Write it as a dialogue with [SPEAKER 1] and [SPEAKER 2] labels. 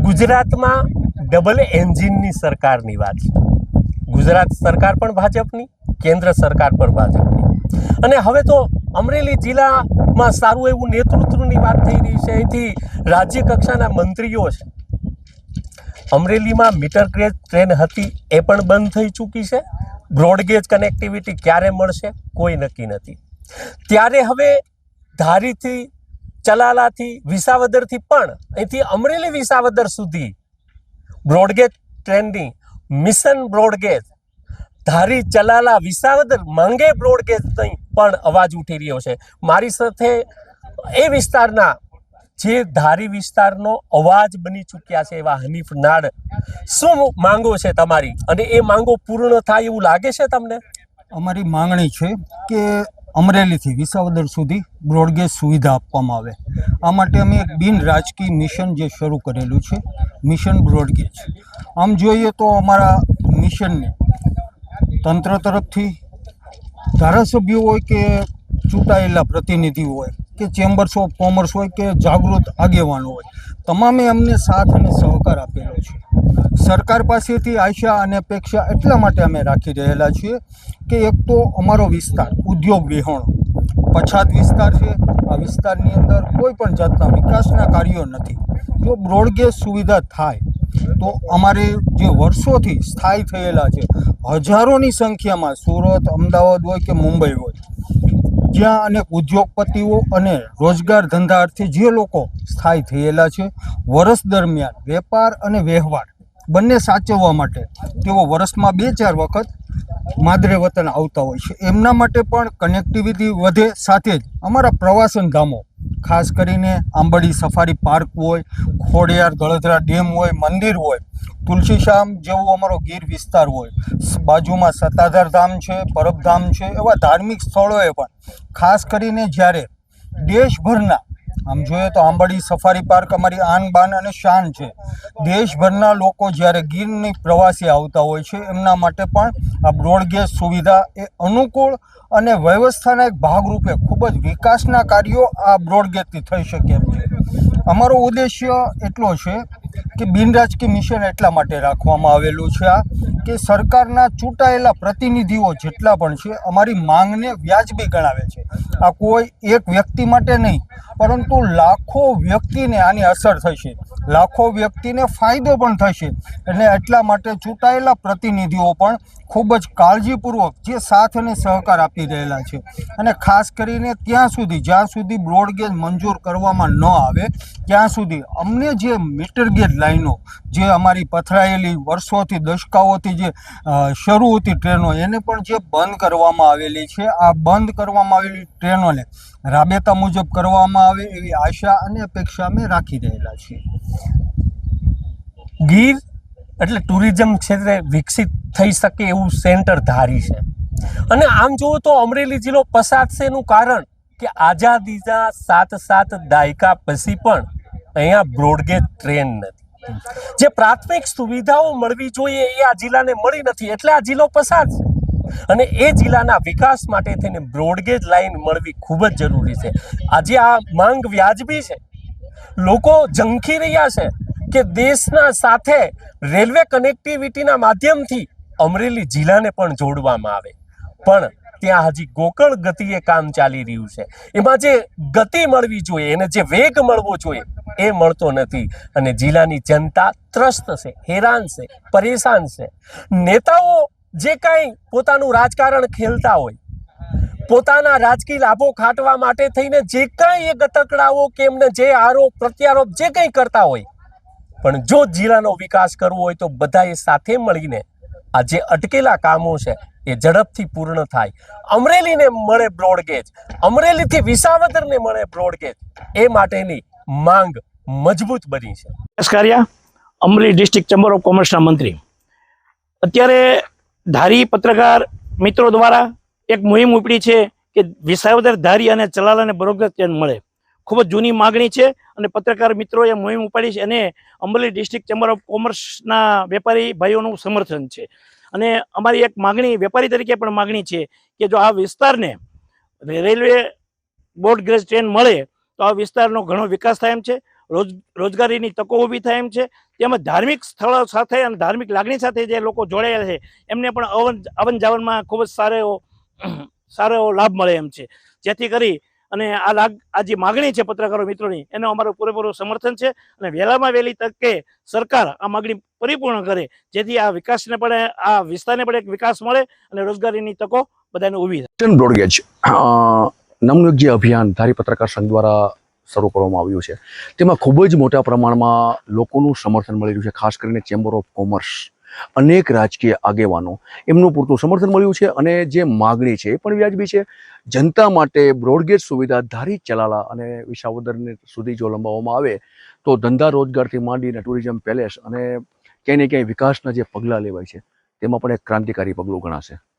[SPEAKER 1] ગુજરાતમાં ડબલ એન્જિનની સરકારની વાત છે। ગુજરાત સરકાર પણ ભાજપની, કેન્દ્ર સરકાર પણ ભાજપની, અને હવે તો અમરેલી જિલ્લામાં સારું એવું નેતૃત્વની વાત થઈ રહી છે। અહીંથી રાજ્ય કક્ષાના મંત્રીઓ છે। અમરેલીમાં મીટર ગેજ ટ્રેન હતી એ પણ બંધ થઈ ચૂકી છે। બ્રોડગેજ કનેક્ટિવિટી ક્યારે મળશે કોઈ નક્કી નથી। ત્યારે હવે ધારીથી, ચલાલાથી, વિસાવદરથી પણ અહીંથી અમરેલી વિસાવદર સુધી બ્રોડગેજ ટ્રેનની મિશન બ્રોડગેજ ધારી, ચલાલા, વિસાવદર માંગે બ્રોડગેજ પણ અવાજ ઉઠી રહ્યો છે। મારી સાથે એ વિસ્તારના જે ધારી વિસ્તારનો અવાજ બની ચૂક્યા છે એવા હનીફ નાડ, શું માંગો છે તમારી, અને એ માંગો પૂર્ણ થાય એવું લાગે છે તમને?
[SPEAKER 2] અમારી માંગણી છે કે અમરેલીથી વિસાવદર સુધી બ્રોડગેજ સુવિધા આપવામાં આવે। આ માટે અમે એક બિન રાજકીય મિશન જે શરૂ કરેલું છે, મિશન બ્રોડગેજ। આમ જોઈએ તો અમારા મિશનને તંત્ર તરફથી ધારાસભ્યો હોય કે ચૂંટાયેલા પ્રતિનિધિઓ હોય કે ચેમ્બર્સ ઓફ કોમર્સ હોય કે જાગૃત આગેવાનો હોય, તમામે અમને સાથ અને સહકાર આપેલો છે। સરકાર પાસેથી આશા અને અપેક્ષા એટલા માટે અમે રાખી રહેલા છીએ કે એક તો અમારો વિસ્તાર ઉદ્યોગ વિહોણો પછાત વિસ્તાર છે। આ વિસ્તારની અંદર કોઈ પણ જાતના વિકાસના કાર્યો નથી। જો બ્રોડગેજ સુવિધા થાય તો અમારે જે વર્ષોથી સ્થાયી થયેલા છે, હજારોની સંખ્યામાં સુરત, અમદાવાદ હોય કે મુંબઈ હોય, જ્યાં અનેક ઉદ્યોગપતિઓ અને રોજગાર ધંધાર્થે જે લોકો સ્થાયી થયેલા છે, વર્ષ દરમિયાન વેપાર અને વ્યવહાર બંને સાચવવા માટે તેઓ વર્ષમાં 2-4 વખત માદરે વતન આવતા હોય છે। એમના માટે પણ કનેક્ટિવિટી વધે, સાથે જ અમારા પ્રવાસન ધામો, ખાસ કરીને આંબડી સફારી પાર્ક હોય, ખોડિયાર દળદરા ડેમ હોય, મંદિર હોય, તુલસીશ્યામ જેવો અમારો ગીર વિસ્તાર હોય, બાજુમાં સત્તાધાર ધામ છે, પરબધામ છે, એવા ધાર્મિક સ્થળોએ પણ ખાસ કરીને જ્યારે દેશભરના, આમ જોઈએ તો આંબડી સફારી પાર્ક અમારી આન બાન અને શાન છે, દેશભરના લોકો જ્યારે ગીરની પ્રવાસી આવતા હોય છે, એમના માટે પણ આ બ્રોડગેજ સુવિધા એ અનુકૂળ અને વ્યવસ્થાના એક ભાગરૂપે ખૂબ જ વિકાસના કાર્યો આ બ્રોડગેજથી થઈ શકે એમ છે। અમારો ઉદ્દેશ્ય એટલો છે કે બિન રાજકીય મિશન એટલા માટે રાખવામાં આવેલું છે આ કે સરકારના ચૂંટાયેલા પ્રતિનિધિઓ જેટલા પણ છે, અમારી માંગને વ્યાજબી ગણાવે છે। આ કોઈ એક વ્યક્તિ માટે નહીં, પરંતુ લાખો વ્યક્તિને આની અસર થશે, લાખો વ્યક્તિને ફાયદો પણ થશે, અને એટલા માટે ચૂંટાયેલા પ્રતિનિધિઓ પણ ખૂબ જ કાળજીપૂર્વક જે સાથ અને સહકાર આપી રહેલા છે। અને ખાસ કરીને ત્યાં સુધી, જ્યાં સુધી બ્રોડગેજ મંજૂર કરવામાં ન આવે ત્યાં સુધી અમને જે મીટર ગેજ લાઈનો જે અમારી પથરાયેલી વર્ષોથી, દશકાઓથી જે શરૂ હતી ટ્રેનો, એને પણ જે બંધ કરવામાં આવેલી છે, આ બંધ કરવામાં આવેલી ટ્રેનોને રાબેતા મુજબ કરવામાં આવે એવી આશા અને અપેક્ષા અમે રાખી રહેલા છીએ।
[SPEAKER 1] ગીર એટલે ટુરિઝમ ક્ષેત્રે વિકસિત થઈ શકે એવું સેન્ટર ધારી છે, અને આમ જુઓ તો અમરેલી જિલ્લો પસાર છે એનું કારણ કે આઝાદીના 7 દાયકા પછી પણ અહીંયા બ્રોડગેજ ટ્રેન નથી। જે પ્રાથમિક સુવિધાઓ મળવી જોઈએ એ આ જિલ્લાને મળી નથી, એટલે આ જિલ્લો પસાર છે, અને એ જિલ્લાના વિકાસ માટે થઈને બ્રોડગેજ લાઈન મળવી ખૂબ જ જરૂરી છે। આજે આ માંગ વ્યાજબી છે, લોકો ઝંખી રહ્યા છે કે દેશના સાથે રેલવે કનેક્ટિવિટીના માધ્યમથી અમરેલી જિલ્લાને પણ જોડવામાં આવે, પણ ત્યાં હજી ગોકળ ગતિએ કામ ચાલી રહ્યું છે। એમાં જે ગતિ મળવી જોઈએ, એને જે વેગ મળવો જોઈએ એ મળતો નથી, અને જિલ્લાની જનતા ત્રસ્ત છે, હેરાન છે, પરેશાન છે। નેતાઓ જે કાંઈ પોતાનું રાજકારણ ખેલતા હોય, પોતાના રાજકીય લાભો ખાટવા માટે થઈને જે કાંઈ એ ગતકડાઓ કે એમને જે આરોપ પ્રત્યારોપ જે કંઈ કરતા હોય, પણ જો જિલ્લાનો વિકાસ કરવો હોય તો બધાએ સાથે મળીને આ જે અટકેલા કામો છે એ ઝડપથી પૂર્ણ થાય, અમરેલીને મળે બ્રોડગેજ, અમરેલીથી વિસાવદરને મળે બ્રોડગેજ, એ માટેની માંગ મજબૂત બની છે।
[SPEAKER 3] અમરેલી ડિસ્ટ્રિક્ટ ચેમ્બર ઓફ કોમર્સના મંત્રી, અત્યારે ધારી પત્રકાર મિત્રો દ્વારા એક મુહિમ ઉપડી છે કે વિસાવદર, ધારી અને ચલાલાને બ્રોડગેજ ટ્રેન મળે। ખૂબ જ જૂની માગણી છે, અને પત્રકાર મિત્રોએ મુહિમ ઉપાડી છે, અને અમરેલી ડિસ્ટ્રિક્ટ ચેમ્બર ઓફ કોમર્સના વેપારી ભાઈઓનું સમર્થન છે। અને અમારી એક માગણી વેપારી તરીકે પણ માગણી છે કે જો આ વિસ્તારને રેલવે બ્રોડગેજ ટ્રેન મળે તો આ વિસ્તારનો ઘણો વિકાસ થાય એમ છે। રોજગારીની તકો ઊભી થાય એમ છે. તેમજ ધાર્મિક સ્થળો સાથે અને ધાર્મિક લાગણી સાથે જે લોકો જોડાયેલા છે એમને પણ આવન જાવનમાં ખૂબ જ સારો એવો લાભ મળે એમ છે. જેથી કરી અને આ જે માગણી છે પત્રકારો મિત્રોની એનો અમારું પૂરેપૂરું સમર્થન છે અને વહેલામાં વહેલી તકે સરકાર આ માગણી પરિપૂર્ણ કરે, જેથી આ વિકાસને પણ આ વિસ્તારને પણ એક વિકાસ મળે અને રોજગારીની તકો બધાને ઊભી થાય.
[SPEAKER 4] મિશન બ્રોડગેજ નામનું એક જે અભિયાન ધારી પત્રકાર સંઘ દ્વારા શરૂ કરવામાં આવ્યું છે તેમાં ખૂબ જ મોટા પ્રમાણમાં લોકોનું સમર્થન મળી રહ્યું છે. ખાસ કરીને ચેમ્બર ઓફ કોમર્સ, અનેક રાજકીય આગેવાનો એમનું પૂરતું સમર્થન મળ્યું છે અને જે માગણી છે એ પણ વ્યાજબી છે. જનતા માટે બ્રોડગેજ સુવિધા ધારી ચલાલા અને વિસાવદર સુધી જો લંબાવવામાં આવે તો ધંધા રોજગારથી માંડીને ટુરિઝમ પેલેસ અને ક્યાંય ને ક્યાંય વિકાસના જે પગલાં લેવાય છે તેમાં પણ એક ક્રાંતિકારી પગલું ગણાશે.